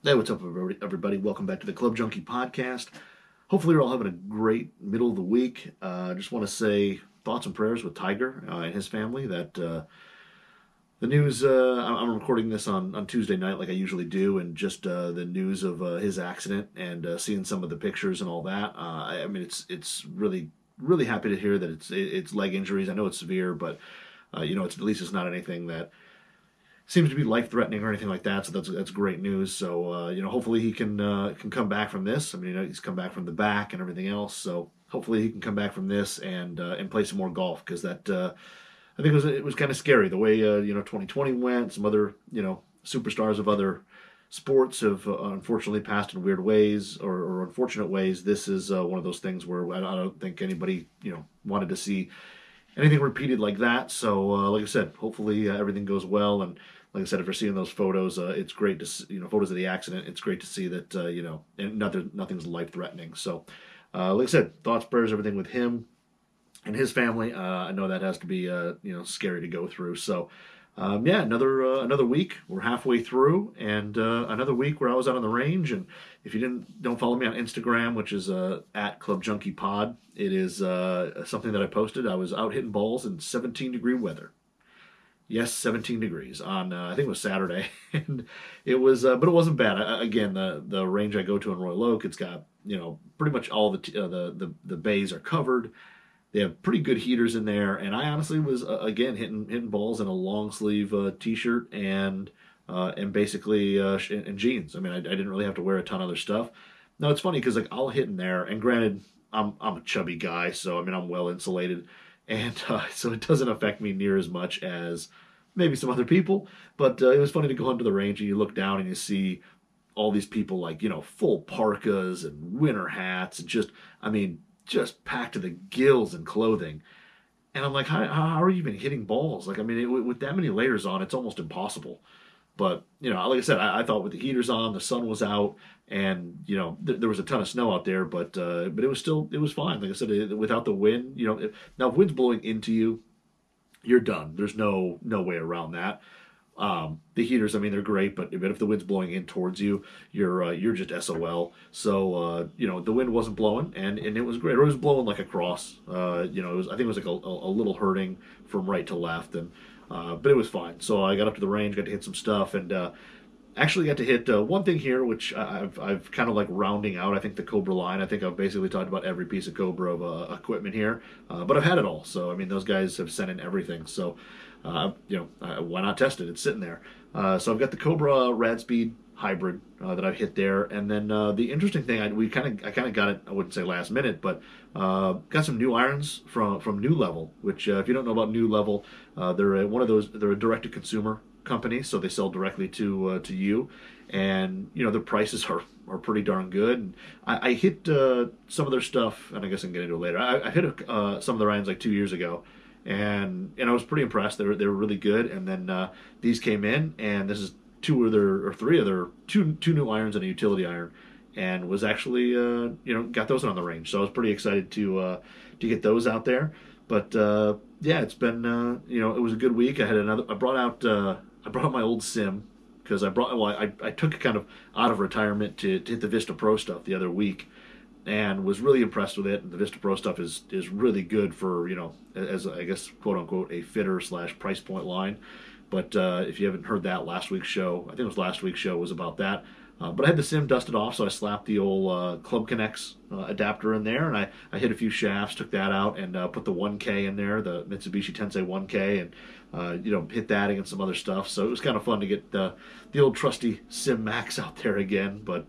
Hey, what's up, everybody? Welcome back to the Club Junkie podcast. Hopefully, you're all having a great middle of the week. I just want to say thoughts and prayers with Tiger and his family. That the news, I'm recording this on Tuesday night, like I usually do, and just the news of his accident and seeing some of the pictures and all that. I mean, it's really happy to hear that it's leg injuries. I know it's severe, but it's at least it's not anything that seems to be life threatening or anything like that. So that's great news. So hopefully he can come back from this. I mean, he's come back from the back and everything else. So hopefully he can come back from this and play some more golf because that I think it was kind of scary the way 2020 went. Some other superstars of other sports have unfortunately passed in weird ways or unfortunate ways. This is one of those things where I don't think anybody wanted to see anything repeated like that. So, like I said, hopefully everything goes well. And like I said, if you're seeing those photos, it's great to see, photos of the accident. It's great to see that and nothing's life threatening. So, like I said, thoughts, prayers, everything with him and his family. I know that has to be scary to go through. So. Yeah, another week. We're halfway through, and another week where I was out on the range. And if you don't follow me on Instagram, which is at Club Junkie Pod, it is something that I posted. I was out hitting balls in 17-degree weather. Yes, 17 degrees on I think it was Saturday, and it was, but it wasn't bad. Again, the range I go to in Royal Oak, it's got pretty much all the bays are covered. They have pretty good heaters in there, and I honestly was again hitting balls in a long sleeve t-shirt and basically and jeans. I mean, I didn't really have to wear a ton of other stuff. Now it's funny because like I'll hit in there, and granted, I'm a chubby guy, so I mean I'm well insulated, and so it doesn't affect me near as much as maybe some other people. But it was funny to go into the range and you look down and you see all these people like full parkas and winter hats and just packed to the gills in clothing. And I'm like, how are you even hitting balls? Like, I mean, with that many layers on, it's almost impossible. But, like I said, I thought with the heaters on, the sun was out, and, there was a ton of snow out there, but it was fine. Like I said, without the wind, now if wind's blowing into you, you're done. There's no way around that. The heaters, I mean, they're great, but if the wind's blowing in towards you, you're just SOL. So the wind wasn't blowing, and it was great. Or it was blowing like across. It was I think it was like a little hurting from right to left, and but it was fine. So I got up to the range, got to hit some stuff, and actually got to hit one thing here, which I've kind of like rounding out. I think the Cobra line. I think I've basically talked about every piece of Cobra of equipment here, but I've had it all. So I mean, those guys have sent in everything. So why not test it? It's sitting there. So I've got the Cobra RadSpeed hybrid that I've hit there, and then the interesting thing I kind of got it. I wouldn't say last minute, but got some new irons from New Level. Which if you don't know about New Level, one of those. They're a direct to consumer company, so they sell directly to you, and their prices are pretty darn good. And I hit some of their stuff, and I guess I can get into it later. I hit some of their irons like 2 years ago, and I was pretty impressed. They were really good. And then these came in, and this is two new irons and a utility iron, and was actually got those on the range. So I was pretty excited to get those out there. But yeah, it's been it was a good week. I brought out my old sim because I took it kind of out of retirement to hit the Vista Pro stuff the other week, and was really impressed with it. And the Vista Pro stuff is really good for as I guess quote unquote a fitter slash price point line. But if you haven't heard that last week's show, I think it was last week's show was about that. But I had the sim dusted off, so I slapped the old Club Connects adapter in there, and I hit a few shafts, took that out, and put the 1K in there, the Mitsubishi Tensei 1K, and hit that against some other stuff. So it was kind of fun to get the old trusty Sim Max out there again. But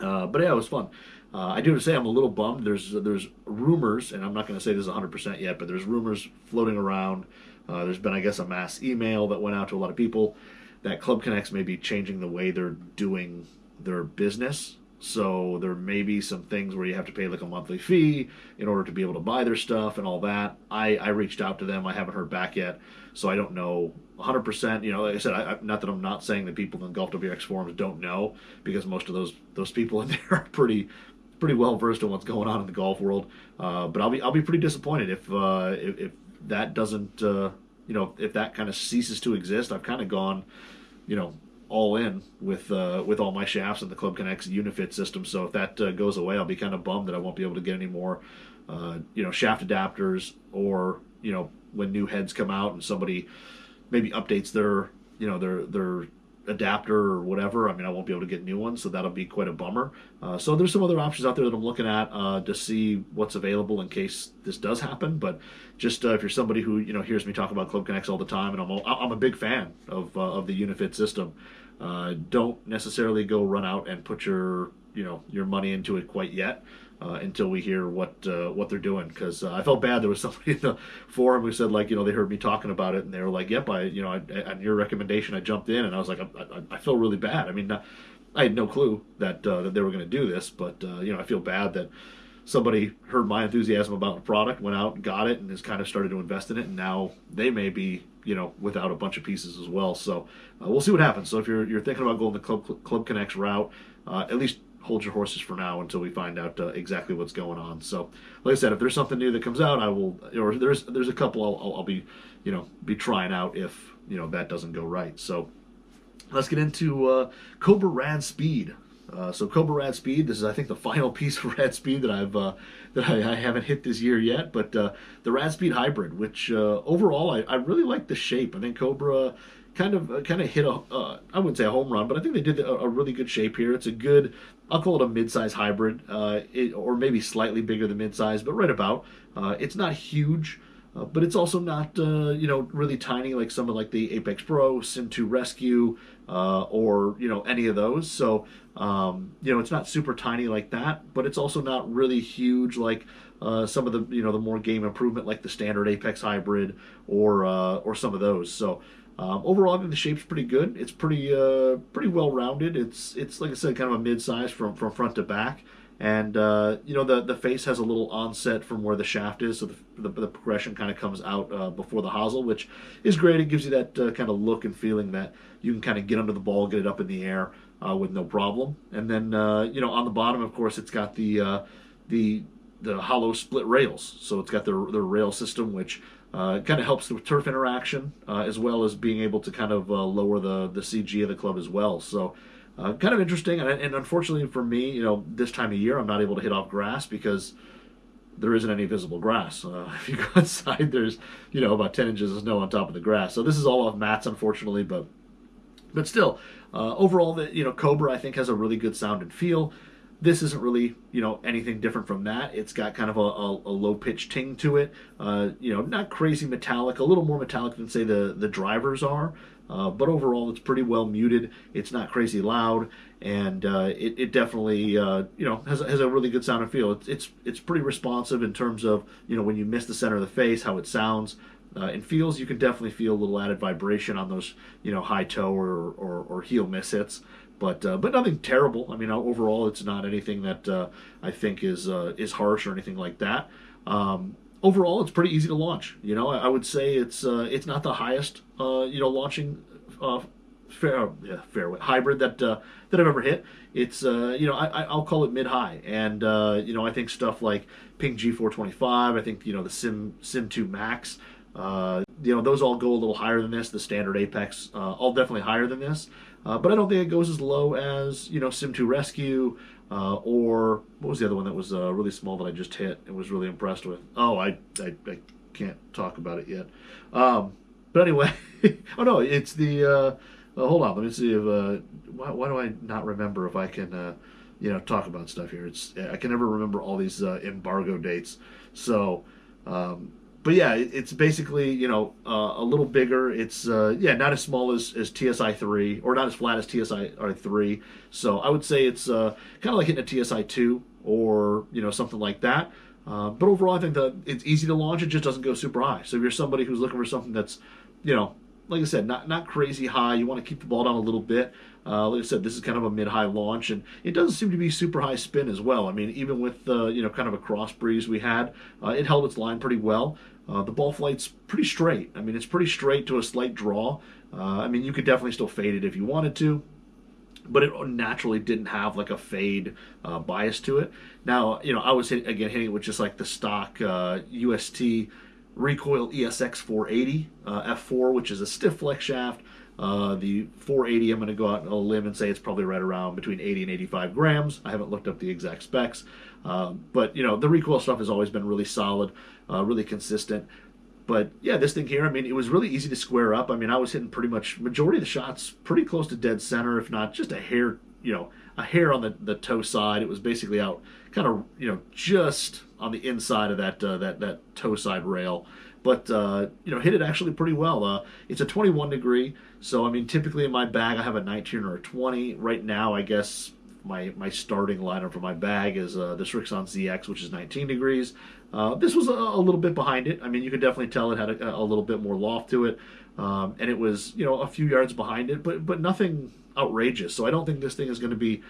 yeah, it was fun. I do have to say I'm a little bummed. There's rumors, and I'm not going to say this is 100% yet, but there's rumors floating around. There's been, I guess, a mass email that went out to a lot of people that Club Connects may be changing the way they're doing their business. So there may be some things where you have to pay like a monthly fee in order to be able to buy their stuff and all that. I reached out to them. I haven't heard back yet, so I don't know 100%. Like I said, not that I'm not saying that people in GolfWRX forums don't know, because most of those people in there are pretty well versed in what's going on in the golf world. But I'll be pretty disappointed if that doesn't if that kind of ceases to exist. I've kind of gone all in with all my shafts and the Club Connect's Unifit system. So if that goes away, I'll be kind of bummed that I won't be able to get any more shaft adapters, or when new heads come out and somebody maybe updates their their adapter or whatever. I mean, I won't be able to get new ones, so that'll be quite a bummer. So there's some other options out there that I'm looking at to see what's available in case this does happen. But just if you're somebody who hears me talk about Club Connects all the time, and I'm a big fan of the Unifit system, don't necessarily go run out and put your money into it quite yet. Until we hear what they're doing, because I felt bad. There was somebody in the forum who said, like, they heard me talking about it and they were like, "Yep, I on your recommendation I jumped in," and I was like, I feel really bad. I mean, I had no clue that that they were going to do this, but I feel bad that somebody heard my enthusiasm about the product, went out and got it, and has kind of started to invest in it, and now they may be without a bunch of pieces as well. So we'll see what happens. So if you're thinking about going the Club Connects route, at least hold your horses for now until we find out exactly what's going on. So, like I said, if there's something new that comes out, I will, or there's a couple I'll be be trying out if that doesn't go right. So let's get into Cobra RadSpeed. So Cobra RadSpeed, this is I think the final piece of RadSpeed that I haven't hit this year yet, but the RadSpeed Hybrid, which overall I really like the shape. I think Cobra kind of hit I wouldn't say a home run, but I think they did a really good shape here. It's a good, I'll call it a mid-size hybrid, or maybe slightly bigger than mid-size, but right about. It's not huge, but it's also not really tiny like some of like the Apex Pro, Sim 2 Rescue, or any of those. So it's not super tiny like that, but it's also not really huge like some of the the more game improvement like the standard Apex Hybrid or some of those. So overall, I think the shape's pretty good. It's pretty well rounded. It's like I said, kind of a mid-size from front to back, and the face has a little onset from where the shaft is, so the progression kind of comes out before the hosel, which is great. It gives you that kind of look and feeling that you can kind of get under the ball, get it up in the air with no problem. And then on the bottom, of course, it's got the hollow split rails, so it's got the rail system, which kind of helps with turf interaction, as well as being able to kind of lower the CG of the club as well. So kind of interesting, and unfortunately for me, this time of year I'm not able to hit off grass because there isn't any visible grass. If you go outside, there's about 10 inches of snow on top of the grass. So this is all off mats, unfortunately, but still, overall, Cobra I think has a really good sound and feel. This isn't really, anything different from that. It's got kind of a low-pitched ting to it. Not crazy metallic, a little more metallic than, say, the drivers are. But overall, it's pretty well muted. It's not crazy loud, and it definitely, has a really good sound and feel. It's pretty responsive in terms of, when you miss the center of the face, how it sounds. And feels, you can definitely feel a little added vibration on those, high toe or heel miss hits. But nothing terrible. I mean, overall, it's not anything that I think is harsh or anything like that. Overall, it's pretty easy to launch. I would say it's not the highest launching fairway hybrid that I've ever hit. It's I'll call it mid-high, and I think stuff like Ping G425, I think the Sim 2 Max, those all go a little higher than this. The standard Apex, all definitely higher than this. But I don't think it goes as low as Sim 2 Rescue, or what was the other one that was really small that I just hit and was really impressed with? Oh, I can't talk about it yet. But anyway, oh no, it's the hold on, let me see if why do I not remember if I can talk about stuff here? I can never remember all these embargo dates. So. But yeah, it's basically, a little bigger. It's, not as small as TSI 3, or not as flat as TSI 3. So I would say it's kind of like hitting a TSI 2 or, something like that. But overall, I think that it's easy to launch. It just doesn't go super high. So if you're somebody who's looking for something that's, like I said, not crazy high, you want to keep the ball down a little bit. Like I said, this is kind of a mid-high launch, and it doesn't seem to be super high spin as well. I mean, even with kind of a cross breeze we had, it held its line pretty well. The ball flight's pretty straight. I mean, it's pretty straight to a slight draw. I mean, you could definitely still fade it if you wanted to, but it naturally didn't have like a fade bias to it. Now, I was hitting it with just like the stock UST Recoil ESX 480 F4, which is a stiff flex shaft. The 480, I'm going to go out on a limb and say it's probably right around between 80 and 85 grams. I haven't looked up the exact specs. But, the recoil stuff has always been really solid, really consistent. But yeah, this thing here, I mean, it was really easy to square up. I mean, I was hitting pretty much majority of the shots pretty close to dead center, if not just a hair, a hair on the toe side. It was basically out kind of, just on the inside of that toe side rail. But, hit it actually pretty well. It's a 21 degree. So, I mean, typically in my bag, I have a 19 or a 20. Right now, I guess my starting lineup for my bag is the Srixon ZX, which is 19 degrees. This was a little bit behind it. I mean, you could definitely tell it had a little bit more loft to it, and it was a few yards behind it, but nothing outrageous. So I don't think this thing is going to be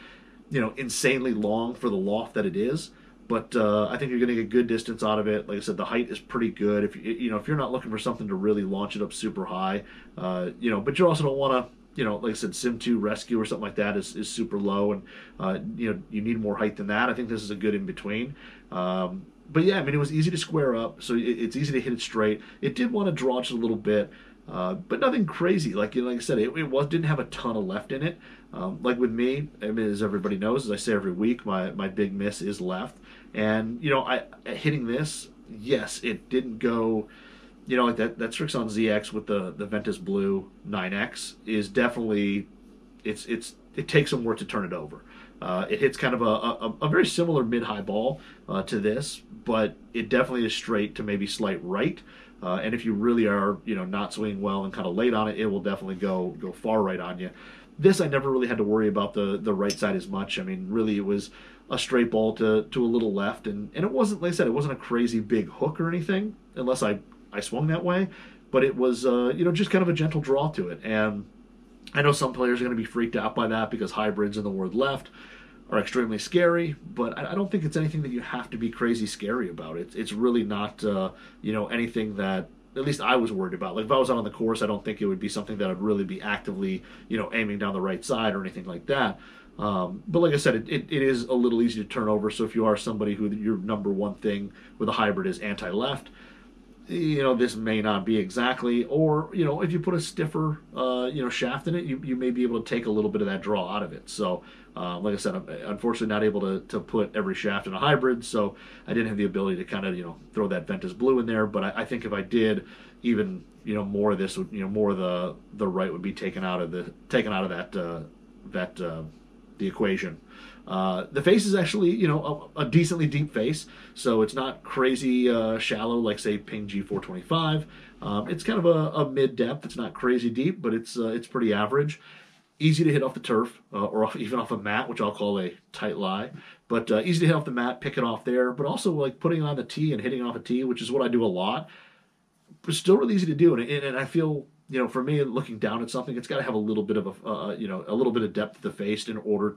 insanely long for the loft that it is. But I think you're going to get good distance out of it. Like I said, the height is pretty good. If if you're not looking for something to really launch it up super high, but you also don't want to. Like I said, Sim 2 Rescue or something like that is super low, and you need more height than that. I think this is a good in between. But yeah, I mean, it was easy to square up, so it's easy to hit it straight. It did want to draw just a little bit, but nothing crazy. Like I said, it didn't have a ton of left in it. Like with me, I mean, as everybody knows, as I say every week, my big miss is left, and hitting this, yes, it didn't go. Like that Srixon ZX with the Ventus Blue 9X is definitely, it takes some work to turn it over. It hits kind of a very similar mid-high ball to this, but it definitely is straight to maybe slight right. And if you really are, not swinging well and kind of late on it, it will definitely go far right on you. This I never really had to worry about the right side as much. I mean, really it was a straight ball to a little left, and it wasn't, like I said, it wasn't a crazy big hook or anything, unless I swung that way, but it was, just kind of a gentle draw to it. And I know some players are going to be freaked out by that because hybrids in the word left are extremely scary, but I don't think it's anything that you have to be crazy scary about. It's really not, anything that at least I was worried about. Like if I was out on the course, I don't think it would be something that I'd really be actively, aiming down the right side or anything like that. But like I said, it is a little easy to turn over. So if you are somebody who your number one thing with a hybrid is anti-left, this may not be exactly, or, if you put a stiffer, shaft in it, you may be able to take a little bit of that draw out of it. So, like I said, I'm unfortunately not able to put every shaft in a hybrid, so I didn't have the ability to kind of, throw that Ventus Blue in there, but I think if I did, even, more of this would, more of the right would be taken out of the equation. The face is actually, a decently deep face, so it's not crazy shallow like, say, Ping G425. It's kind of a mid-depth. It's not crazy deep, but it's pretty average. Easy to hit off the turf, or even off a mat, which I'll call a tight lie. But easy to hit off the mat, pick it off there, but also like putting it on the tee and hitting off a tee, which is what I do a lot. But still really easy to do, and I feel, for me, looking down at something, it's got to have a little bit of a little bit of depth to the face in order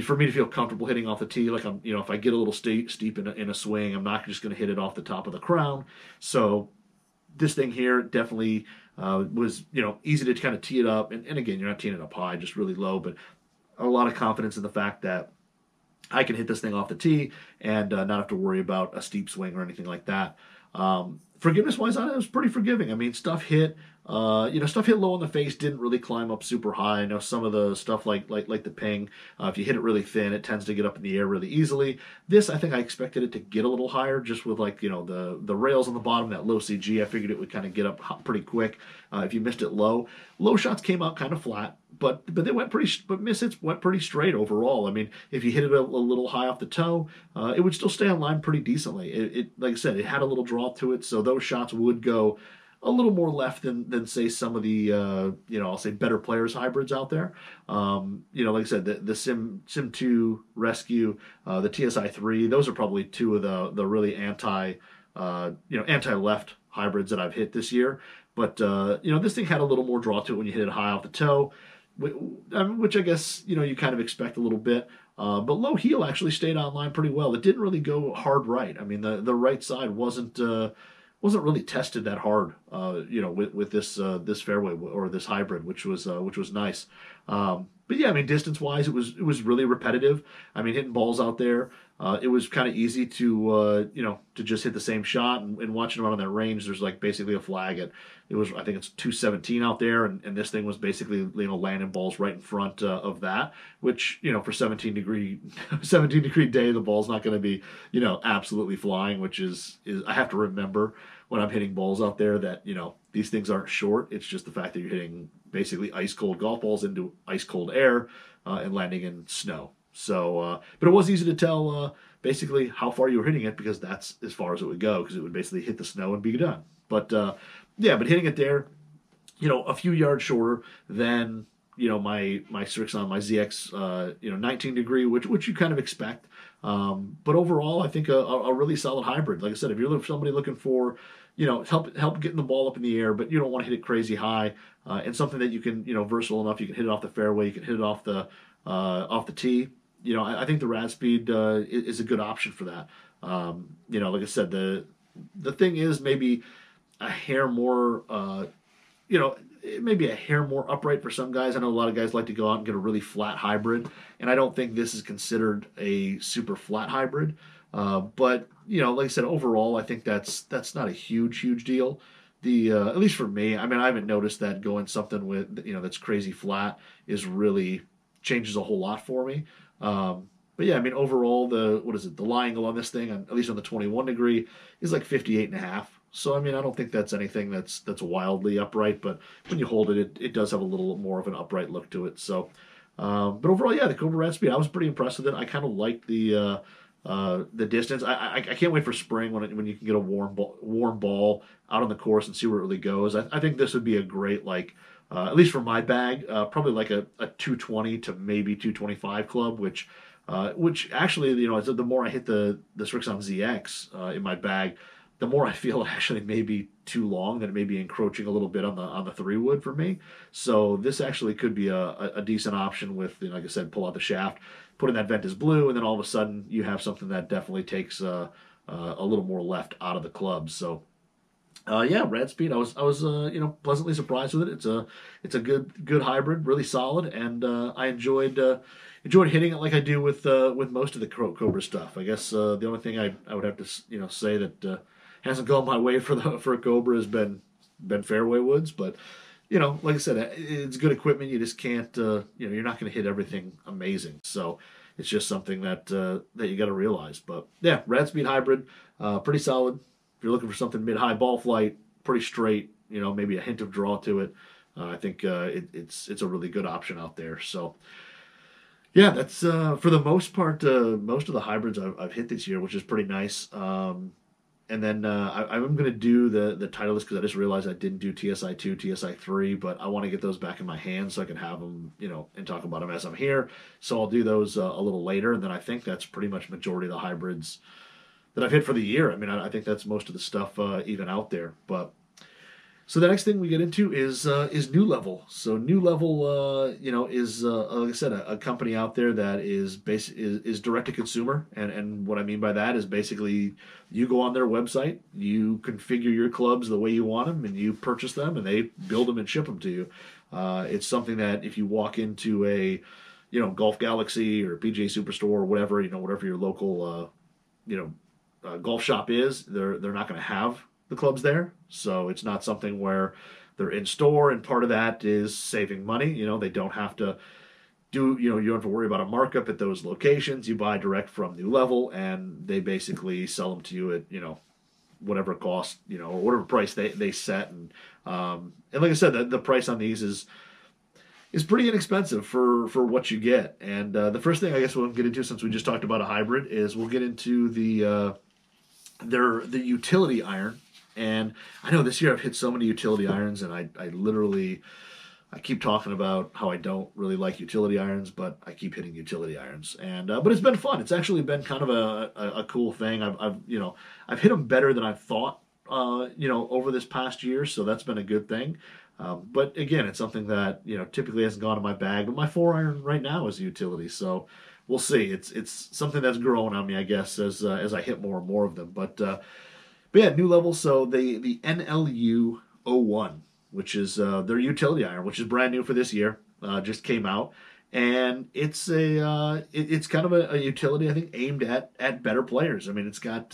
for me to feel comfortable hitting off the tee. Like I'm, if I get a little steep in a swing, I'm not just going to hit it off the top of the crown. So this thing here definitely was, easy to kind of tee it up. And again, you're not teeing it up high, just really low, but a lot of confidence in the fact that I can hit this thing off the tee and not have to worry about a steep swing or anything like that. Forgiveness-wise on it, was pretty forgiving. I mean, stuff hit low in the face, didn't really climb up super high. I know some of the stuff like the Ping, if you hit it really thin, it tends to get up in the air really easily. This, I think I expected it to get a little higher, just with the rails on the bottom, that low CG. I figured it would kind of get up pretty quick if you missed it low. Low shots came out kind of flat, but they went miss hits went pretty straight overall. I mean, if you hit it a little high off the toe, it would still stay on line pretty decently. It like I said, it had a little draw to it, so those shots would go a little more left than say some of the I'll say better players hybrids out there. Like I said, the Sim 2 Rescue, the TSI 3, those are probably two of the really anti-left hybrids that I've hit this year. But this thing had a little more draw to it when you hit it high off the toe, which I guess you kind of expect a little bit. But low heel actually stayed on line pretty well. It didn't really go hard right. I mean, the right side wasn't really tested that hard, with this fairway or this hybrid, which was nice. But yeah, I mean, distance wise, it was really repetitive. I mean, hitting balls out there, it was kind of easy to to just hit the same shot and watching around on that range. There's like basically a flag at it was I think it's 217 out there, and this thing was basically landing balls right in front of that, which for 17-degree 17-degree day, the ball's not going to be absolutely flying, which is I have to remember when I'm hitting balls out there that these things aren't short. It's just the fact that you're hitting basically ice cold golf balls into ice cold air and landing in snow. So, but it was easy to tell basically how far you were hitting it because that's as far as it would go because it would basically hit the snow and be done. But yeah, but hitting it there, a few yards shorter than my Strixon, my ZX, 19-degree, which you kind of expect. But overall, I think a really solid hybrid. Like I said, if you're somebody looking for help getting the ball up in the air, but you don't want to hit it crazy high, and something that you can versatile enough, you can hit it off the fairway, you can hit it off the tee. I think the RadSpeed is a good option for that. Like I said, the thing is maybe a hair more, maybe a hair more upright for some guys. I know a lot of guys like to go out and get a really flat hybrid, and I don't think this is considered a super flat hybrid. But like I said, overall, I think that's not a huge deal. At least for me, I mean, I haven't noticed that going something with that's crazy flat is really changes a whole lot for me. But yeah, I mean, overall, the lie angle on this thing, at least on the 21-degree, is like 58.5. So I mean, I don't think that's anything that's wildly upright, but when you hold it, it does have a little more of an upright look to it. So, but overall, yeah, the Cobra RadSpeed, I was pretty impressed with it. I kind of liked the distance. I can't wait for spring when you can get a warm ball out on the course and see where it really goes. I think this would be a great at least for my bag, probably like a 220 to maybe 225 club, which actually the more I hit the Strixon ZX in my bag, the more I feel it actually may be too long, that it may be encroaching a little bit on the 3-wood for me. So this actually could be a decent option with, like I said, pull out the shaft, put in that Ventus blue, and then all of a sudden you have something that definitely takes a little more left out of the club. So yeah, RadSpeed, I was pleasantly surprised with it. It's a good hybrid, really solid, and I enjoyed hitting it like I do with most of the Cobra stuff. I guess the only thing I would have to say that hasn't gone my way for a Cobra has been fairway woods, but like I said, it's good equipment. You just can't you're not going to hit everything amazing. So it's just something that you got to realize. But yeah, RadSpeed hybrid, pretty solid. If you're looking for something mid-high ball flight, pretty straight, maybe a hint of draw to it, I think it's a really good option out there. So yeah, that's for the most part, most of the hybrids I've hit this year, which is pretty nice. And then I'm going to do the Titleist because I just realized I didn't do TSI 2, TSI 3, but I want to get those back in my hands so I can have them, and talk about them as I'm here. So I'll do those a little later, and then I think that's pretty much majority of the hybrids that I've hit for the year. I mean, I think that's most of the stuff even out there. But so the next thing we get into is New Level. So New Level, is like I said, a company out there that is direct to consumer, and what I mean by that is basically you go on their website, you configure your clubs the way you want them, and you purchase them, and they build them and ship them to you. It's something that if you walk into a Golf Galaxy or PGA Superstore or whatever your local golf shop is, they're not going to have the clubs there. So it's not something where they're in store, and part of that is saving money. They don't have to do, you don't have to worry about a markup at those locations. You buy direct from New Level, and they basically sell them to you at, whatever cost, or whatever price they set. And like I said, the price on these is pretty inexpensive for what you get. And the first thing I guess we'll get into, since we just talked about a hybrid, is we'll get into the utility iron. And I know this year I've hit so many utility irons, and I literally keep talking about how I don't really like utility irons, but I keep hitting utility irons. And but it's been fun. It's actually been kind of a cool thing. I've hit them better than I thought over this past year, so that's been a good thing. But again, it's something that typically hasn't gone in my bag. But my 4-iron right now is a utility, so we'll see. It's something that's growing on me, I guess, as I hit more and more of them. But yeah, New Level. So the NLU 01, which is their utility iron, which is brand new for this year. just came out, and it's kind of a utility, I think, aimed at better players. I mean, it's got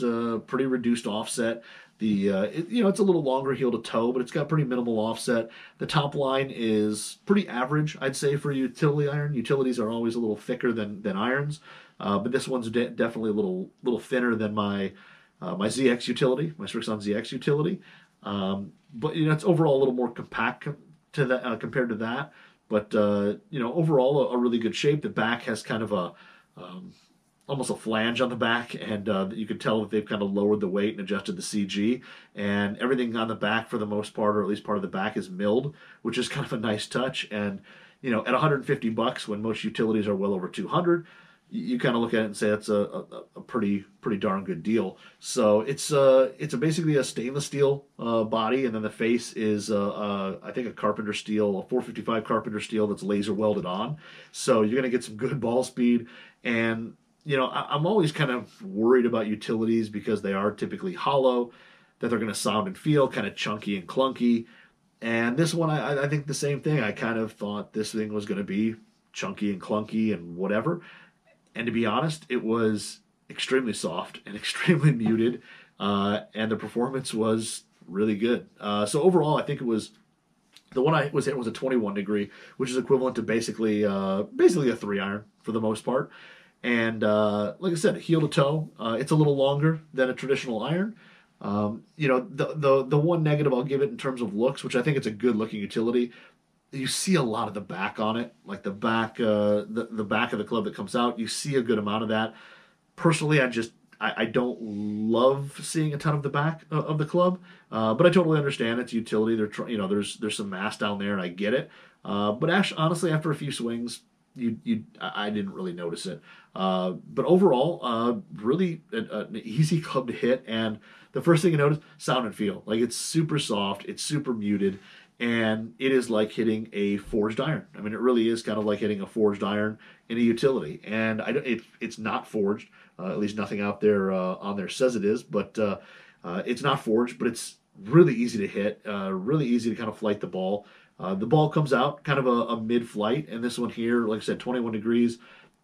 pretty reduced offset. It's a little longer heel to toe, but it's got pretty minimal offset. The top line is pretty average, I'd say, for a utility iron. Utilities are always a little thicker than irons, but this one's definitely a little thinner than my ZX utility, my Srixon ZX utility. But it's overall a little more compact to that compared to that. But overall a really good shape. The back has kind of almost a flange on the back, and you can tell that they've kind of lowered the weight and adjusted the CG. And everything on the back, for the most part, or at least part of the back, is milled, which is kind of a nice touch. And at $150, when most utilities are well over 200, you kind of look at it and say that's a pretty darn good deal. So it's basically a stainless steel body, and then the face is I think a carpenter steel, a 455 carpenter steel that's laser welded on. So you're gonna get some good ball speed. And I'm always kind of worried about utilities because they are typically hollow, that they're gonna sound and feel kind of chunky and clunky. And this one, I think the same thing. I kind of thought this thing was gonna be chunky and clunky and whatever. And to be honest, it was extremely soft and extremely muted, and the performance was really good. So overall, I think it was the one I was hitting was a 21 degree, which is equivalent to basically a 3-iron for the most part. And like I said, heel to toe, it's a little longer than a traditional iron. The one negative I'll give it in terms of looks, which I think it's a good looking utility, you see a lot of the back on it, like the back the back of the club that comes out. You see a good amount of that. Personally, I don't love seeing a ton of the back of the club, but I totally understand it's utility. There's some mass down there, and I get it. But honestly, after a few swings, I didn't really notice it. But overall, really an easy club to hit. And the first thing you notice, sound and feel. Like, it's super soft, it's super muted. And it is like hitting a forged iron. I mean, it really is kind of like hitting a forged iron in a utility. And it's not forged. At least nothing out there on there says it is. But it's not forged, but it's really easy to hit, really easy to kind of flight the ball. The ball comes out kind of a mid-flight. And this one here, like I said, 21 degrees,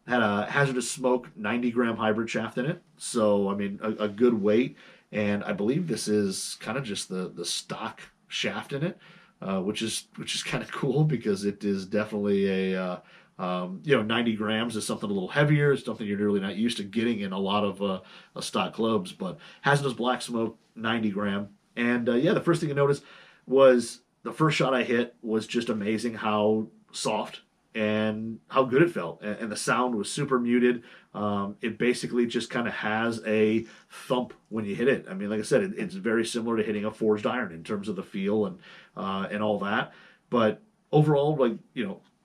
had a hazardous smoke 90-gram hybrid shaft in it. So, I mean, a good weight. And I believe this is kind of just the stock shaft in it. Which is kind of cool, because it is definitely a 90 grams is something a little heavier. It's something you're really not used to getting in a lot of stock clubs. But hazardous black smoke, 90 gram, and the first thing I noticed was the first shot I hit was just amazing how soft and how good it felt, and the sound was super muted. It basically just kind of has a thump when you hit it. I mean, like I said, it's very similar to hitting a forged iron in terms of the feel and all that. But overall, like,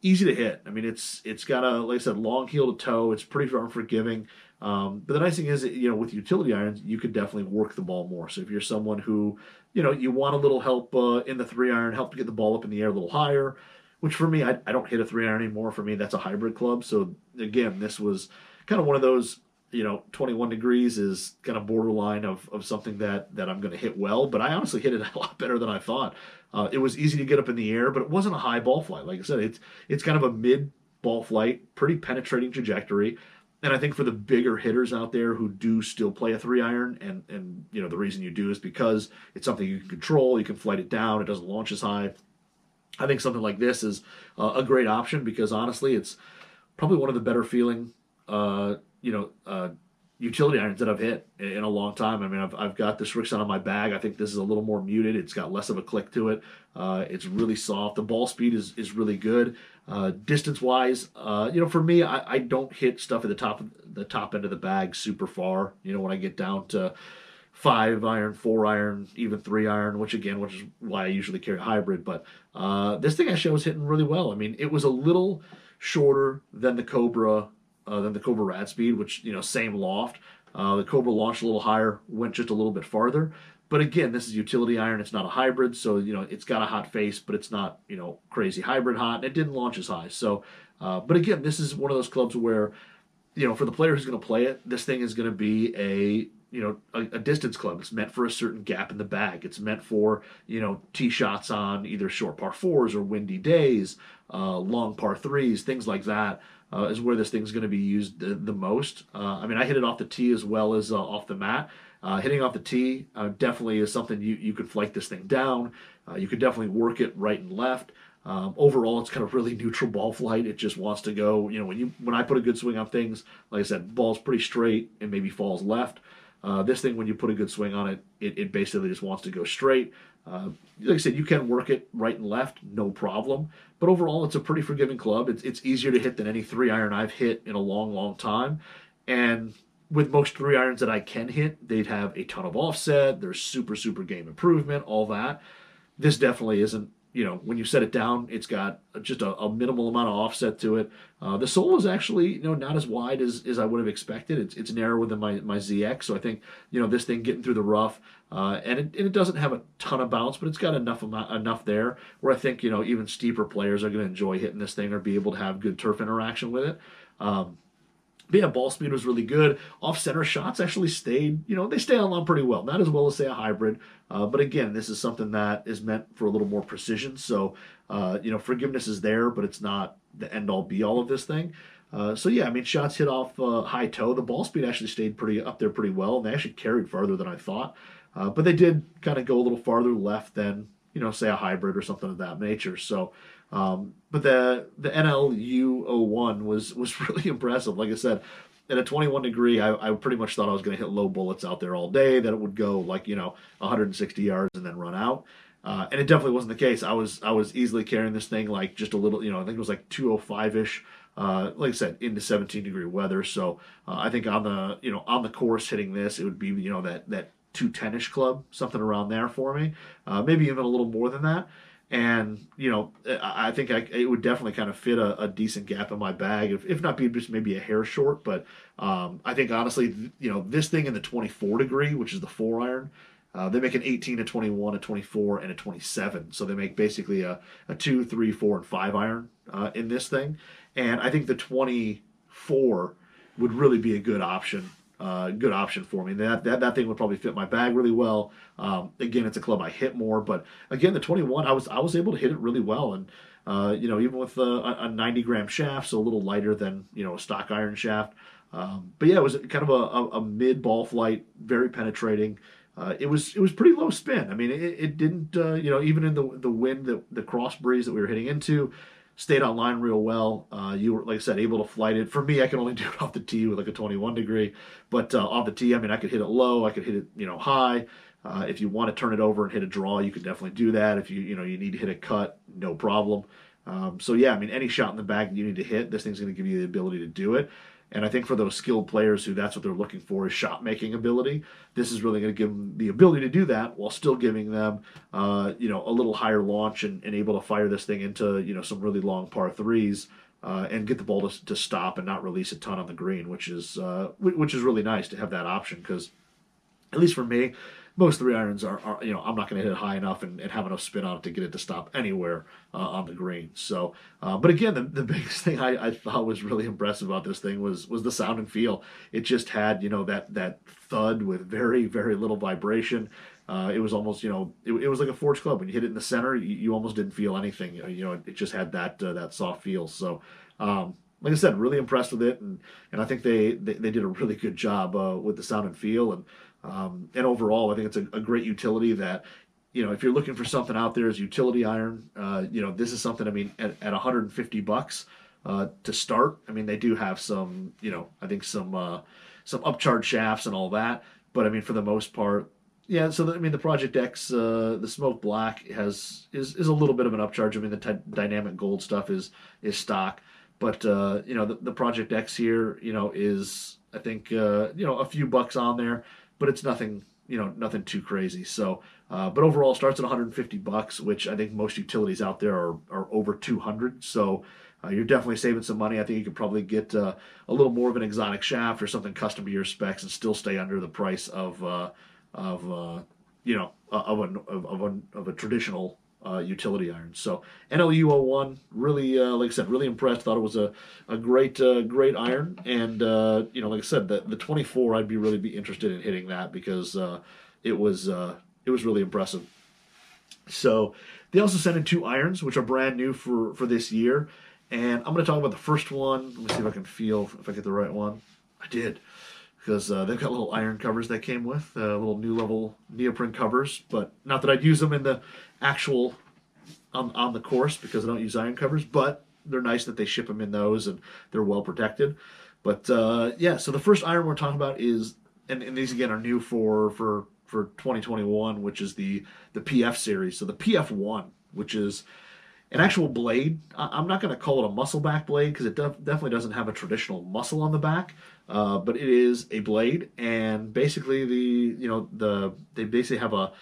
easy to hit. I mean, it's got a, like I said, long heel to toe. It's pretty unforgiving. But the nice thing is that, with utility irons, you could definitely work the ball more. So if you're someone who, you want a little help in the 3-iron, help to get the ball up in the air a little higher, which for me, I don't hit a 3-iron anymore. For me, that's a hybrid club. So again, this was kind of one of those, 21 degrees is kind of borderline of something that I'm going to hit well. But I honestly hit it a lot better than I thought. It was easy to get up in the air, but it wasn't a high ball flight. Like I said, it's kind of a mid ball flight, pretty penetrating trajectory. And I think for the bigger hitters out there who do still play a 3-iron, and the reason you do is because it's something you can control, you can flight it down, it doesn't launch as high. I think something like this is a great option, because honestly, it's probably one of the better feeling, utility irons that I've hit in a long time. I mean, I've got the Srixon on my bag. I think this is a little more muted. It's got less of a click to it. It's really soft. The ball speed is really good. Distance wise, for me, I don't hit stuff at the top end of the bag super far. When I get down to 5-iron, 4-iron, even 3-iron, which is why I usually carry a hybrid. But this thing I showed was hitting really well. I mean, it was a little shorter than the Cobra RadSpeed, which, same loft. The Cobra launched a little higher, went just a little bit farther. But again, this is utility iron. It's not a hybrid, so it's got a hot face, but it's not crazy hybrid hot. And it didn't launch as high. So, but again, this is one of those clubs where for the player who's going to play it, this thing is going to be a distance club. It's meant for a certain gap in the bag. It's meant for, tee shots on either short par fours or windy days, long par threes, things like that. Is where this thing's going to be used the most. I hit it off the tee as well as off the mat. Hitting off the tee definitely is something you could flight this thing down. You could definitely work it right and left. Overall, it's kind of really neutral ball flight. It just wants to go. When I put a good swing on things, like I said, ball's pretty straight and maybe falls left. This thing, when you put a good swing on it, it basically just wants to go straight. Like I said, you can work it right and left, no problem. But overall, it's a pretty forgiving club. It's easier to hit than any 3-iron I've hit in a long, long time. And with most 3-irons that I can hit, they'd have a ton of offset. There's super, super game improvement, all that. This definitely isn't. When you set it down, it's got just a minimal amount of offset to it. The sole is actually, not as wide as I would have expected. It's narrower than my ZX, so I think, this thing getting through the rough, and it doesn't have a ton of bounce, but it's got enough there where I think, even steeper players are going to enjoy hitting this thing or be able to have good turf interaction with it. But yeah, ball speed was really good. Off-center shots actually stayed, they stay on lawn pretty well. Not as well as, say, a hybrid. But again, this is something that is meant for a little more precision. So, forgiveness is there, but it's not the end-all, be-all of this thing. Shots hit off high toe. The ball speed actually stayed pretty up there pretty well, and they actually carried farther than I thought. But they did kind of go a little farther left than, say, a hybrid or something of that nature. So, but the NLU01 was really impressive. Like I said, at a 21 degree, I pretty much thought I was going to hit low bullets out there all day, that it would go 160 yards and then run out. And it definitely wasn't the case. I was easily carrying this thing just a little, I think it was 205-ish, like I said, into 17-degree weather. So I think on the course hitting this, it would be, that 210-ish club, something around there for me. Maybe even a little more than that. And, I think it would definitely kind of fit a decent gap in my bag, if not be just maybe a hair short. But I think, honestly, this thing in the 24 degree, which is the 4-iron, they make an 18, a 21, a 24, and a 27. So they make basically a 2, 3, 4, and 5-iron in this thing. And I think the 24 would really be a good option. Good option for me. That thing would probably fit my bag really well. Again, it's a club I hit more, but again, the 21, I was able to hit it really well, and even with a 90-gram shaft, so a little lighter than a stock iron shaft. But yeah, it was kind of a mid ball flight, very penetrating. It was pretty low spin. I mean, it didn't even in the wind, the cross breeze that we were hitting into, stayed on line real well. You were, like I said, able to flight it. For me, I can only do it off the tee with a 21 degree. But off the tee, I could hit it low. I could hit it, high. If you want to turn it over and hit a draw, you could definitely do that. If you need to hit a cut, no problem. Any shot in the bag that you need to hit, this thing's going to give you the ability to do it. And I think for those skilled players who that's what they're looking for is shot making ability, this is really going to give them the ability to do that while still giving them, a little higher launch and able to fire this thing into, some really long par threes and get the ball to stop and not release a ton on the green, which is really nice to have that option because, at least for me, most 3-irons are I'm not going to hit it high enough and have enough spin on it to get it to stop anywhere on the green. So, but again, the biggest thing I thought was really impressive about this thing was the sound and feel. It just had that thud with very, very little vibration. It was almost it was like a forged club. When you hit it in the center, you almost didn't feel anything. It just had that soft feel. So. Like I said, really impressed with it, and I think they did a really good job with the sound and feel, and overall, I think it's a great utility that, if you're looking for something out there as utility iron, this is something, at $150 to start. They do have some, I think some upcharge shafts and all that, but for the most part, yeah. So the Project X, the Smoke Black is a little bit of an upcharge. The dynamic gold stuff is stock. But, the Project X here, is, I think, a few bucks on there, but it's nothing, nothing too crazy. So, but overall starts at $150, which I think most utilities out there are over 200. So you're definitely saving some money. I think you could probably get a little more of an exotic shaft or something custom to your specs and still stay under the price of a traditional utility irons. So NLU01, really, like I said, really impressed. Thought it was a great iron. And like I said, the 24, I'd really be interested in hitting that because it was really impressive. So they also sent in 2 irons, which are brand new for this year. And I'm going to talk about the first one. Let me see if I can feel if I get the right one. I did, because they've got little iron covers that came with, little new level neoprene covers. But not that I'd use them in the actual on the course because I don't use iron covers. But they're nice that they ship them in those and they're well protected. But yeah, so the first iron we're talking about is, and these again are new for 2021, which is the PF series. So the PF1, which is an actual blade. I'm not going to call it a muscle back blade because it definitely doesn't have a traditional muscle on the back, but it is a blade, and basically they basically have a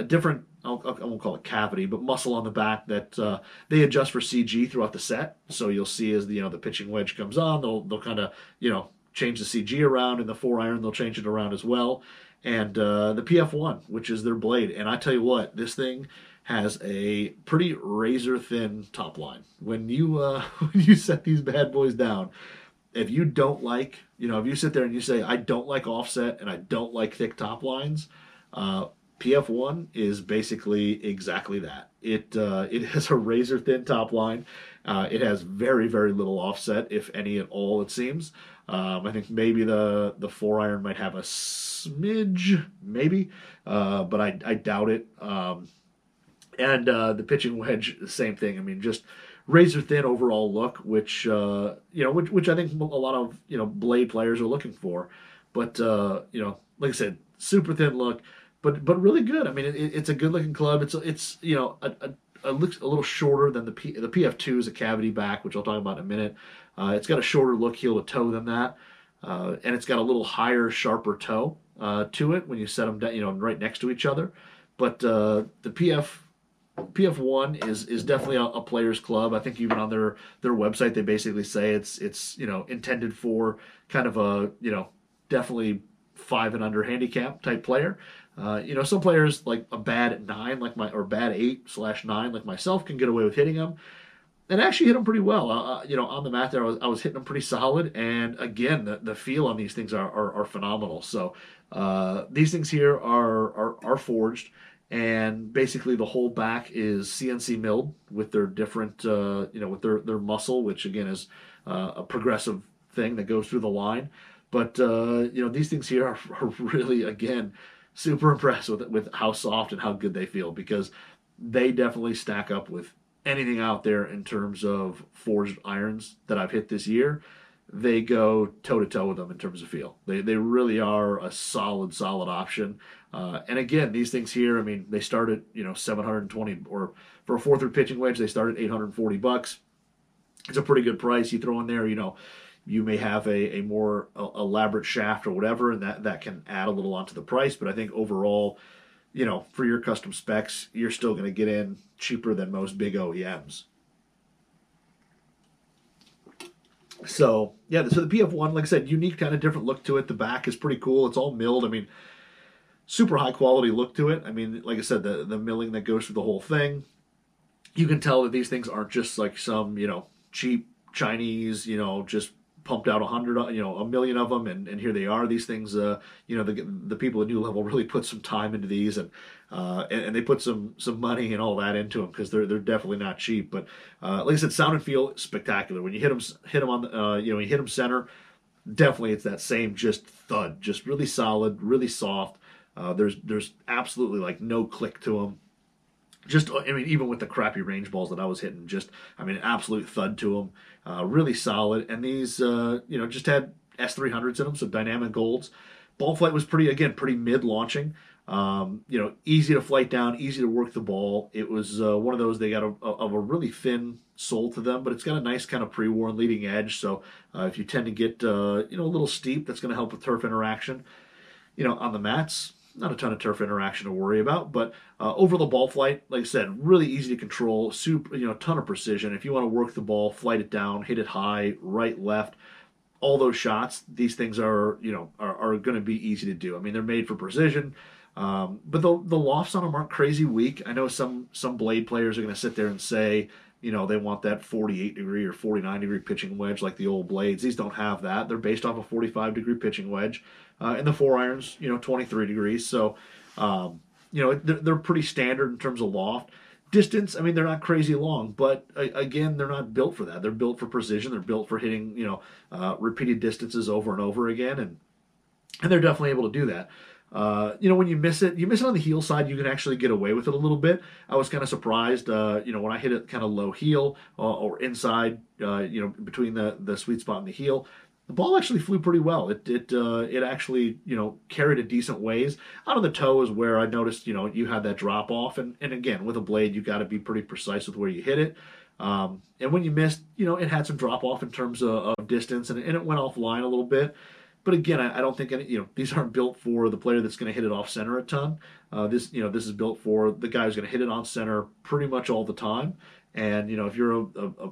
different, I won't call it cavity, but muscle on the back that they adjust for CG throughout the set. So you'll see as the pitching wedge comes on, they'll kind of change the CG around, and the 4-iron they'll change it around as well. And the PF1, which is their blade, and I tell you what, this thing has a pretty razor thin top line. When you when you set these bad boys down, if you don't like, if you sit there and you say I don't like offset and I don't like thick top lines, PF1 is basically exactly that. It has a razor thin top line. It has very little offset, if any at all. It seems. I think maybe the 4-iron might have a smidge, maybe, but I doubt it. And the pitching wedge, the same thing. I mean, just razor thin overall look, which which I think a lot of blade players are looking for. But like I said, super thin look, but really good. I mean, it's a good looking club. It's looks a little shorter than the PF2 is a cavity back, which I'll talk about in a minute. It's got a shorter look heel to toe than that, and it's got a little higher, sharper toe to it when you set them down, right next to each other. But the PF1 is definitely a player's club. I think even on their website they basically say it's intended for kind of a definitely 5 and under handicap type player. Some players like a bad 9 or bad 8/9 like myself can get away with hitting them, and actually hit them pretty well. On the mat there I was hitting them pretty solid, and again the feel on these things are phenomenal. So these things here are forged. And basically, the whole back is CNC milled with their different, with their muscle, which again is a progressive thing that goes through the line. But these things here are really, again, super impressed with how soft and how good they feel, because they definitely stack up with anything out there in terms of forged irons that I've hit this year. They go toe to toe with them in terms of feel. They really are a solid option. And again, these things here, I mean, they start at $720, or for a 4-through pitching wedge, they start at $840. It's a pretty good price. You throw in there, you may have a more elaborate shaft or whatever, and that can add a little onto the price. But I think overall, for your custom specs, you're still going to get in cheaper than most big OEMs. So yeah, so the PF1, like I said, unique kind of different look to it. The back is pretty cool. It's all milled. I mean, super high quality look to it. I mean, like I said, the milling that goes through the whole thing. You can tell that these things aren't just like some cheap Chinese just pumped out 100 a million of them, and here they are. These things the people at New Level really put some time into these, and they put some money and all that into them, because they're definitely not cheap. But like I said, sound and feel spectacular. When you hit them on you hit them center, definitely it's that same just thud, just really solid, really soft. There's absolutely like no click to them. Just, I mean, even with the crappy range balls that I was hitting, an absolute thud to them. Really solid. And these, just had S300s in them, so dynamic golds. Ball flight was pretty mid-launching. Easy to flight down, easy to work the ball. It was one of those, they got a really thin sole to them, but it's got a nice kind of pre-worn leading edge. So if you tend to get, a little steep, that's going to help with turf interaction. On the mats, not a ton of turf interaction to worry about, but over the ball flight, like I said, really easy to control, super, ton of precision. If you want to work the ball, flight it down, hit it high, right, left, all those shots, these things are going to be easy to do. I mean, they're made for precision. But the lofts on them aren't crazy weak. I know some blade players are going to sit there and say, they want that 48-degree or 49-degree pitching wedge like the old blades. These don't have that. They're based off a 45-degree pitching wedge, and the 4-irons, 23 degrees. So, they're pretty standard in terms of loft. Distance, I mean, they're not crazy long, but again, they're not built for that. They're built for precision. They're built for hitting, repeated distances over and over again, and they're definitely able to do that. When you miss it on the heel side, you can actually get away with it a little bit. I was kind of surprised, when I hit it kind of low heel or inside, between the sweet spot and the heel. The ball actually flew pretty well. It actually, carried a decent ways. Out of the toe is where I noticed, you had that drop off. And again, with a blade, you got to be pretty precise with where you hit it. And when you missed, it had some drop off in terms of distance, and it went offline a little bit. But again, I don't think these aren't built for the player that's going to hit it off center a ton. This is built for the guy who's going to hit it on center pretty much all the time. And if you're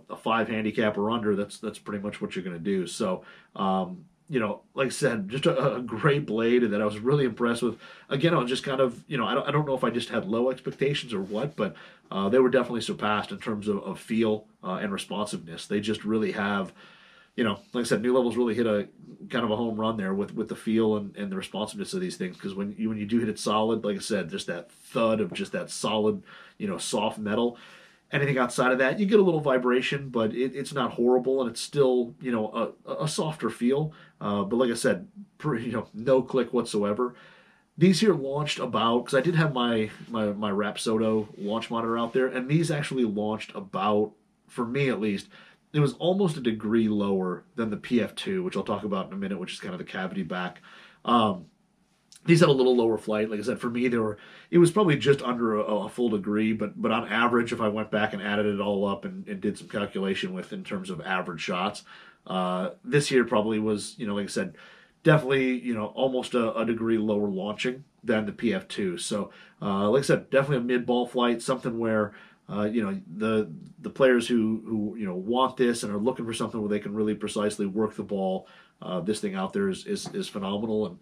a 5 handicap or under, that's pretty much what you're going to do. So, like I said, just a great blade, and that I was really impressed with. Again, I was just kind of, I don't know if I just had low expectations or what, but they were definitely surpassed in terms of feel and responsiveness. They just really have. Like I said, New Levels really hit a kind of a home run there with the feel and the responsiveness of these things. Because when you do hit it solid, like I said, just that thud of just that solid, soft metal. Anything outside of that, you get a little vibration, but it's not horrible, and it's still, a softer feel. But like I said, no click whatsoever. These here launched about, because I did have my Rapsodo launch monitor out there, and these actually launched about, for me at least, it was almost a degree lower than the PF2, which I'll talk about in a minute, which is kind of the cavity back. These had a little lower flight. Like I said, for me, it was probably just under a full degree, but on average, if I went back and added it all up and did some calculation with in terms of average shots, this here probably was, like I said, definitely, almost a degree lower launching than the PF2. So, like I said, definitely a mid-ball flight, something where the players who want this and are looking for something where they can really precisely work the ball, this thing out there is phenomenal, and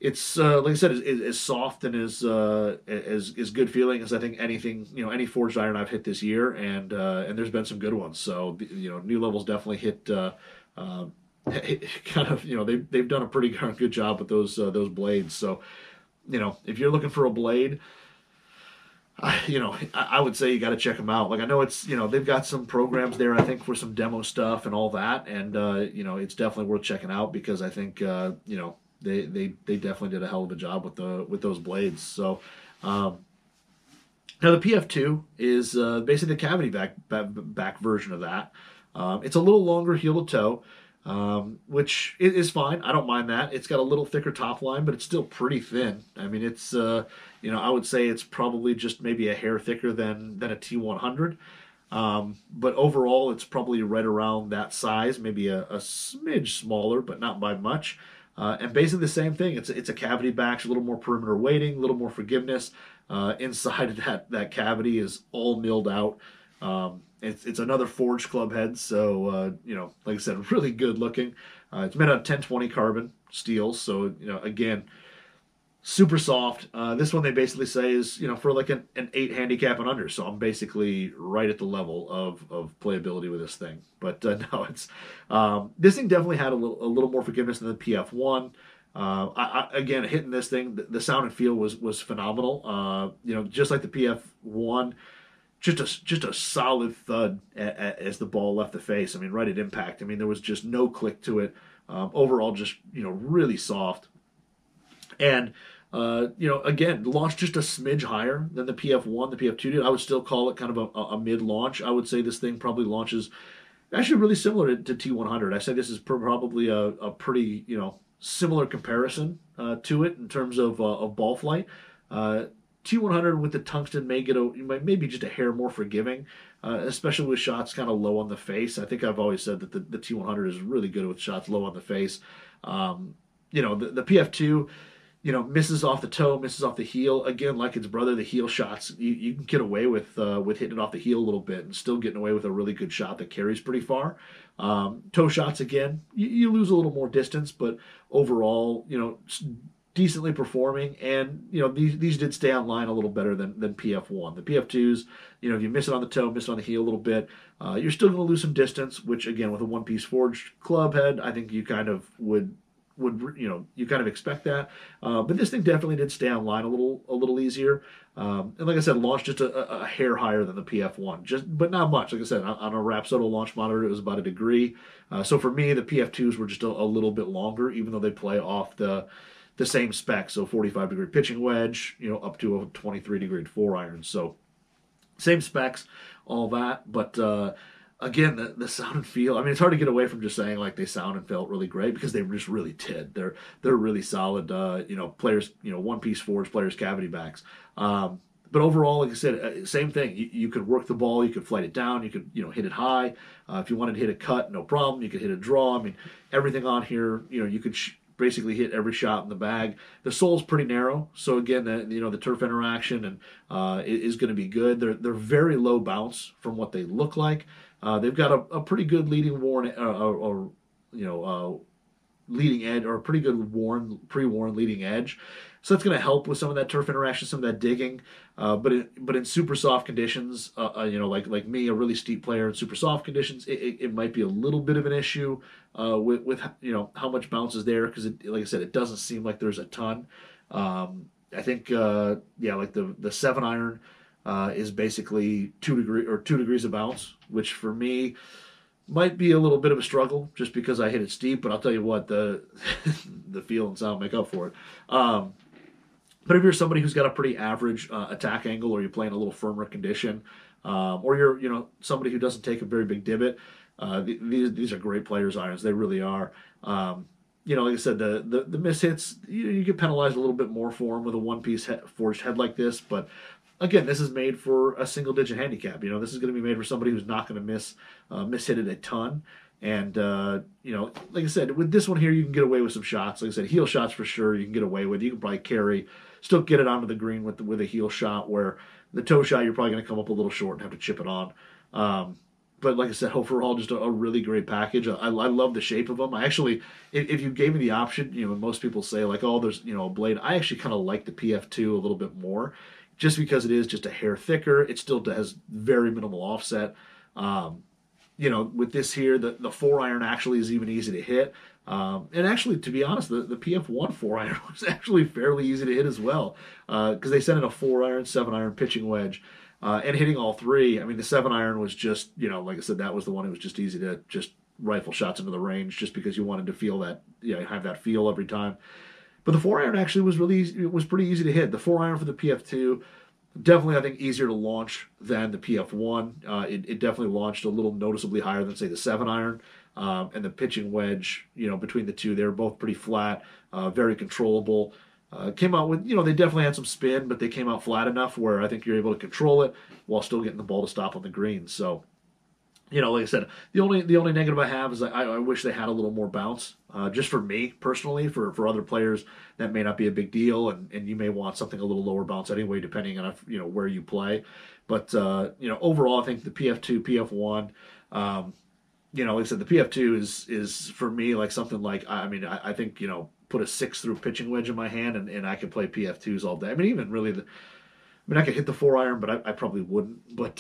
it's like I said, is soft and is good feeling as I think anything, any forged iron I've hit this year, and there's been some good ones. So New Levels definitely hit kind of, they've done a pretty darn good job with those blades. So if you're looking for a blade, I would say you got to check them out. Like I know it's, they've got some programs there, I think, for some demo stuff and all that, and it's definitely worth checking out because I think they definitely did a hell of a job with those blades. So now the PF2 is basically the cavity back version of that. It's a little longer heel to toe. Which is fine. I don't mind that. It's got a little thicker top line, but it's still pretty thin. I mean, it's, I would say it's probably just maybe a hair thicker than a T100. But overall, it's probably right around that size, maybe a smidge smaller, but not by much. And basically the same thing. It's a cavity back, a little more perimeter weighting, a little more forgiveness. Inside of that cavity is all milled out. It's another forged club head, so like I said, really good looking. It's made out of 1020 carbon steel, so again, super soft. This one they basically say is for like an 8 handicap and under, so I'm basically right at the level of playability with this thing. But no, it's this thing definitely had a little more forgiveness than the PF1. Again, hitting this thing, the sound and feel was phenomenal. Just like the PF1. Just a solid thud as the ball left the face. I mean, right at impact. I mean, there was just no click to it. Overall, just really soft. And again, launched just a smidge higher than the PF1, the PF2 did. I would still call it kind of a mid launch. I would say this thing probably launches actually really similar to T100. I say this is probably a pretty similar comparison to it in terms of ball flight. T100 with the tungsten may get maybe just a hair more forgiving, especially with shots kind of low on the face. I think I've always said that the T100 is really good with shots low on the face. The PF2, misses off the toe, misses off the heel. Again, like its brother, the heel shots, you can get away with hitting it off the heel a little bit and still getting away with a really good shot that carries pretty far. Toe shots, again, you lose a little more distance, but overall, decently performing, and these did stay online a little better than PF1. The PF2s, if you miss it on the toe, miss it on the heel a little bit, you're still going to lose some distance. Which again, with a one-piece forged club head, I think you kind of would you kind of expect that. But this thing definitely did stay online a little easier. And like I said, launched just a hair higher than the PF1, but not much. Like I said, on a Rapsodo launch monitor, it was about a degree. So for me, the PF2s were just a little bit longer, even though they play off the same spec. So 45-degree pitching wedge, up to a 23-degree 4-iron. So same specs, all that. But again, the sound and feel. I mean, it's hard to get away from just saying like they sound and felt really great, because they just really did. They're really solid. Players, one-piece forged players, cavity backs. But overall, like I said, same thing. You could work the ball, you could flight it down, you could hit it high. If you wanted to hit a cut, no problem. You could hit a draw. I mean, everything on here, you could basically hit every shot in the bag. The sole's pretty narrow, so again, the turf interaction and is going to be good. They're very low bounce from what they look like. They've got a pretty good leading leading edge, or a pretty good pre-worn leading edge. So that's going to help with some of that turf interaction, some of that digging. But in super soft conditions, like me, a really steep player in super soft conditions, it might be a little bit of an issue with how much bounce is there, because like I said, it doesn't seem like there's a ton. I think like the 7-iron is basically 2 degrees of bounce, which for me might be a little bit of a struggle just because I hit it steep. But I'll tell you what, the the feel and sound make up for it. But if you're somebody who's got a pretty average attack angle, or you're playing a little firmer condition, or you're somebody who doesn't take a very big divot, these are great players' irons. They really are. Like I said, the mishits, you get penalized a little bit more for them with a one-piece forged head like this. But again, this is made for a single-digit handicap. This is going to be made for somebody who's not going to mishit it a ton. And like I said, with this one here, you can get away with some shots. Like I said, heel shots for sure you can get away with. You can probably still get it onto the green with a heel shot, where the toe shot you're probably going to come up a little short and have to chip it on. But like I said, overall, just a really great package. I love the shape of them. I actually, if you gave me the option, most people say like, oh, there's a blade. I actually kind of like the PF2 a little bit more, just because it is just a hair thicker. It still has very minimal offset. With this here, the 4-iron actually is even easy to hit. And actually, to be honest, the PF1 4-iron was actually fairly easy to hit as well, because they sent in a 4-iron, 7-iron pitching wedge, and hitting all three. I mean, the 7-iron was just, like I said, that was the one that was just easy to just rifle shots into the range, just because you wanted to feel that, have that feel every time. But the 4-iron actually was pretty easy to hit. The 4-iron for the PF2, definitely, I think, easier to launch than the PF1. It definitely launched a little noticeably higher than, say, the 7-iron. And the pitching wedge, between the two, they're both pretty flat, very controllable. Came out with, they definitely had some spin, but they came out flat enough where I think you're able to control it while still getting the ball to stop on the green. So, like I said, the only negative I have is I wish they had a little more bounce. Just for me personally, for other players that may not be a big deal, and you may want something a little lower bounce anyway, depending on where you play. But overall, I think the PF2, PF1. Like I said, the PF2 is for me like something like, I think, put a 6-through pitching wedge in my hand and I could play PF2s all day. I mean, even really, I could hit the 4-iron, but I probably wouldn't. But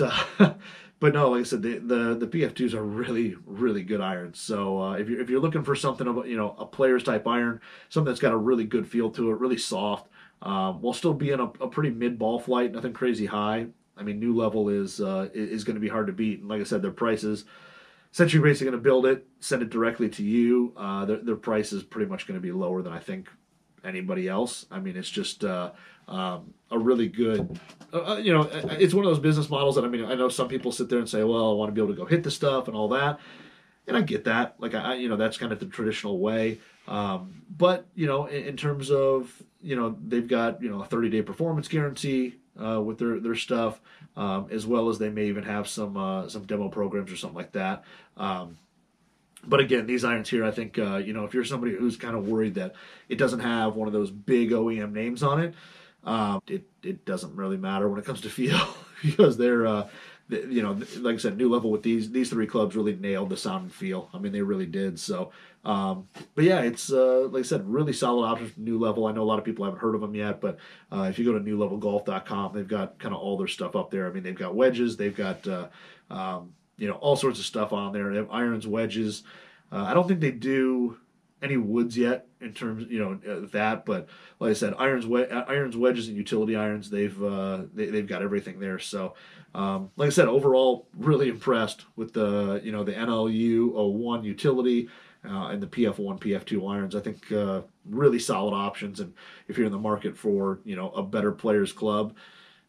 but no, like I said, the PF2s are really, really good irons. So if you're looking for something of a player's type iron, something that's got a really good feel to it, really soft, while still being a pretty mid ball flight, nothing crazy high. I mean, new level is going to be hard to beat. And like I said, their prices. Century Bass are going to build it, send it directly to you. Their price is pretty much going to be lower than I think anybody else. I mean, it's just a really good, it's one of those business models that, I know some people sit there and say, well, I want to be able to go hit the stuff and all that. And I get that. Like, that's kind of the traditional way. But, in terms of, they've got, a 30-day performance guarantee with their stuff, as well as they may even have some demo programs or something like that. But again, these irons here, I think, if you're somebody who's kind of worried that it doesn't have one of those big OEM names on it, it doesn't really matter when it comes to feel because they're like I said, New Level with these three clubs really nailed the sound and feel. I mean, they really did. So, but yeah, it's like I said, really solid options from New Level. I know a lot of people haven't heard of them yet, but if you go to newlevelgolf.com, they've got kind of all their stuff up there. I mean, they've got wedges, they've got all sorts of stuff on there. They have irons, wedges. I don't think they do any woods yet in terms, that. But like I said, irons, wedges, and utility irons. They've got everything there. So, like I said, overall, really impressed with the NLU 01 utility. And the PF1, PF2 irons, I think really solid options. And if you're in the market for a better players club,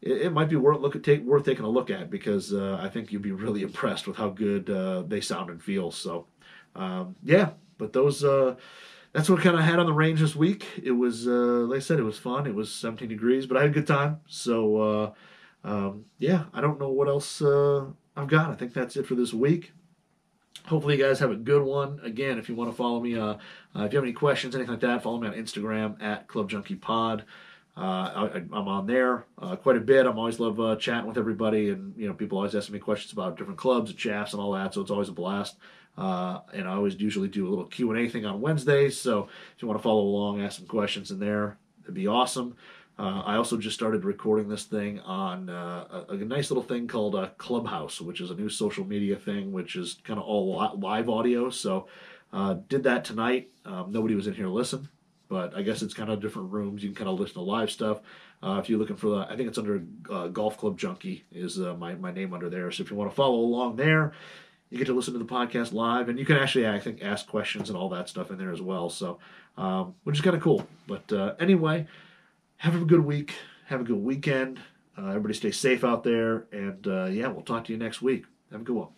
it might be worth taking a look at, because I think you'd be really impressed with how good they sound and feel. So, yeah, but that's what I kind of had on the range this week. It was, like I said, it was fun. It was 17 degrees, but I had a good time. So, yeah, I don't know what else I've got. I think that's it for this week. Hopefully you guys have a good one. Again, if you want to follow me, if you have any questions, anything like that, follow me on Instagram at ClubJunkiePod. I'm on there quite a bit. I'm always love chatting with everybody, and people always asking me questions about different clubs and shafts and all that. So it's always a blast. And I always usually do a little Q&A thing on Wednesdays. So if you want to follow along, ask some questions in there, it'd be awesome. I also just started recording this thing on a nice little thing called Clubhouse, which is a new social media thing, which is kind of all live audio. So did that tonight. Nobody was in here to listen, but I guess it's kind of different rooms. You can kind of listen to live stuff. If you're looking for I think it's under Golf Club Junkie is my name under there. So if you want to follow along there, you get to listen to the podcast live, and you can actually, I think, ask questions and all that stuff in there as well. So, which is kind of cool. But anyway, have a good week. Have a good weekend. Everybody stay safe out there. And yeah, we'll talk to you next week. Have a good one.